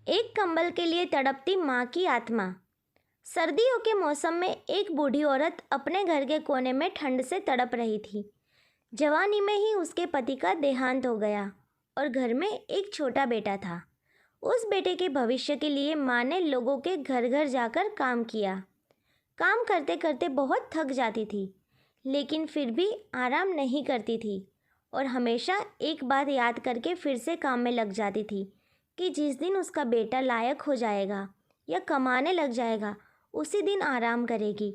एक कंबल के लिए तड़पती माँ की आत्मा। सर्दियों के मौसम में एक बूढ़ी औरत अपने घर के कोने में ठंड से तड़प रही थी। जवानी में ही उसके पति का देहांत हो गया और घर में एक छोटा बेटा था। उस बेटे के भविष्य के लिए माँ ने लोगों के घर घर जाकर काम किया। काम करते करते बहुत थक जाती थी, लेकिन फिर भी आराम नहीं करती थी और हमेशा एक बात याद करके फिर से काम में लग जाती थी कि जिस दिन उसका बेटा लायक हो जाएगा या कमाने लग जाएगा, उसी दिन आराम करेगी।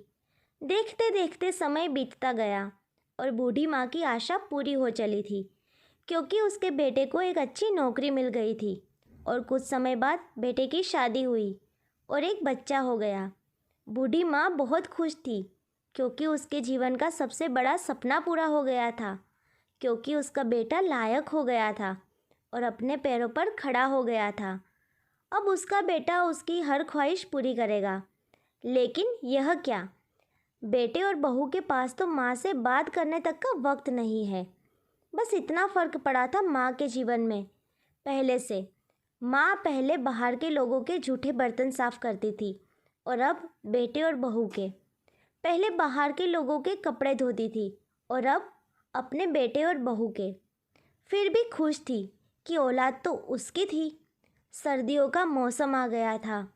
देखते देखते समय बीतता गया और बूढ़ी माँ की आशा पूरी हो चली थी, क्योंकि उसके बेटे को एक अच्छी नौकरी मिल गई थी और कुछ समय बाद बेटे की शादी हुई और एक बच्चा हो गया। बूढ़ी माँ बहुत खुश थी, क्योंकि उसके जीवन का सबसे बड़ा सपना पूरा हो गया था, क्योंकि उसका बेटा लायक हो गया था और अपने पैरों पर खड़ा हो गया था। अब उसका बेटा उसकी हर ख्वाहिश पूरी करेगा। लेकिन यह क्या, बेटे और बहू के पास तो माँ से बात करने तक का वक्त नहीं है। बस इतना फ़र्क पड़ा था माँ के जीवन में पहले से। माँ पहले बाहर के लोगों के जूठे बर्तन साफ करती थी और अब बेटे और बहू के। पहले बाहर के लोगों के कपड़े धोती थी और अब अपने बेटे और बहू के। फिर भी खुश थी कि औलाद तो उसकी थी। सर्दियों का मौसम आ गया था।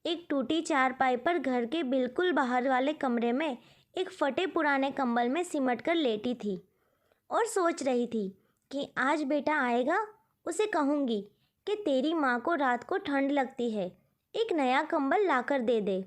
एक टूटी चारपाई पर घर के बिल्कुल बाहर वाले कमरे में एक फटे पुराने कंबल में सिमट कर लेटी थी और सोच रही थी कि आज बेटा आएगा, उसे कहूँगी कि तेरी माँ को रात को ठंड लगती है, एक नया कंबल लाकर दे दे।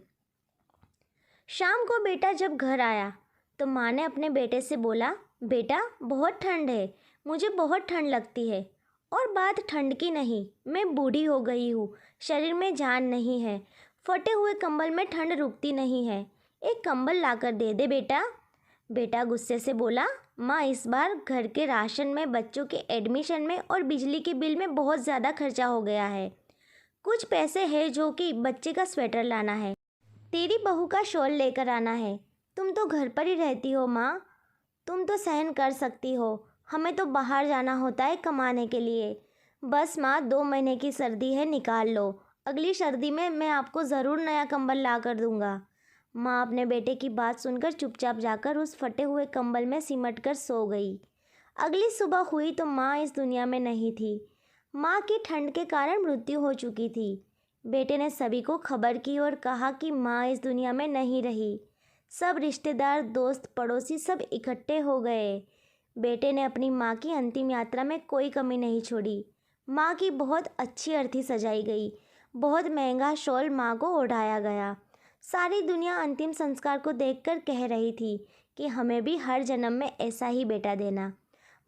शाम को बेटा जब घर आया तो माँ ने अपने बेटे से बोला, बेटा बहुत ठंड है, मुझे बहुत ठंड लगती है। और बात ठंड की नहीं, मैं बूढ़ी हो गई हूँ, शरीर में जान नहीं है, फटे हुए कंबल में ठंड रुकती नहीं है, एक कंबल लाकर दे दे बेटा। बेटा गुस्से से बोला, माँ इस बार घर के राशन में, बच्चों के एडमिशन में और बिजली के बिल में बहुत ज़्यादा खर्चा हो गया है। कुछ पैसे हैं जो कि बच्चे का स्वेटर लाना है, तेरी बहू का शॉल लेकर आना है। तुम तो घर पर ही रहती हो माँ, तुम तो सहन कर सकती हो, हमें तो बाहर जाना होता है कमाने के लिए। बस माँ 2 महीने की सर्दी है, निकाल लो, अगली सर्दी में मैं आपको ज़रूर नया कंबल ला कर दूँगा। माँ अपने बेटे की बात सुनकर चुपचाप जाकर उस फटे हुए कंबल में सिमट कर सो गई। अगली सुबह हुई तो माँ इस दुनिया में नहीं थी। माँ की ठंड के कारण मृत्यु हो चुकी थी। बेटे ने सभी को खबर की और कहा कि माँ इस दुनिया में नहीं रही। सब रिश्तेदार, दोस्त, पड़ोसी सब इकट्ठे हो गए। बेटे ने अपनी माँ की अंतिम यात्रा में कोई कमी नहीं छोड़ी। माँ की बहुत अच्छी अर्थी सजाई गई, बहुत महंगा शॉल माँ को ओढ़ाया गया। सारी दुनिया अंतिम संस्कार को देखकर कह रही थी कि हमें भी हर जन्म में ऐसा ही बेटा देना।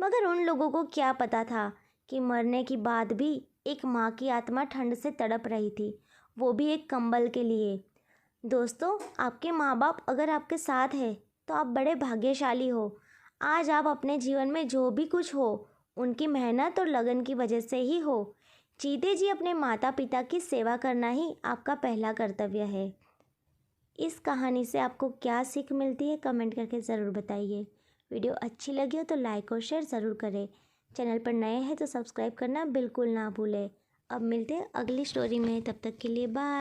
मगर उन लोगों को क्या पता था कि मरने की बाद भी एक माँ की आत्मा ठंड से तड़प रही थी, वो भी एक कंबल के लिए। दोस्तों, आपके माँ बाप अगर आपके साथ है तो आप बड़े भाग्यशाली हो। आज आप अपने जीवन में जो भी कुछ हो, उनकी मेहनत और लगन की वजह से ही हो। जीते जी अपने माता पिता की सेवा करना ही आपका पहला कर्तव्य है। इस कहानी से आपको क्या सीख मिलती है, कमेंट करके ज़रूर बताइए। वीडियो अच्छी लगी हो तो लाइक और शेयर ज़रूर करें। चैनल पर नए हैं तो सब्सक्राइब करना बिल्कुल ना भूलें। अब मिलते हैं अगली स्टोरी में, तब तक के लिए बाय।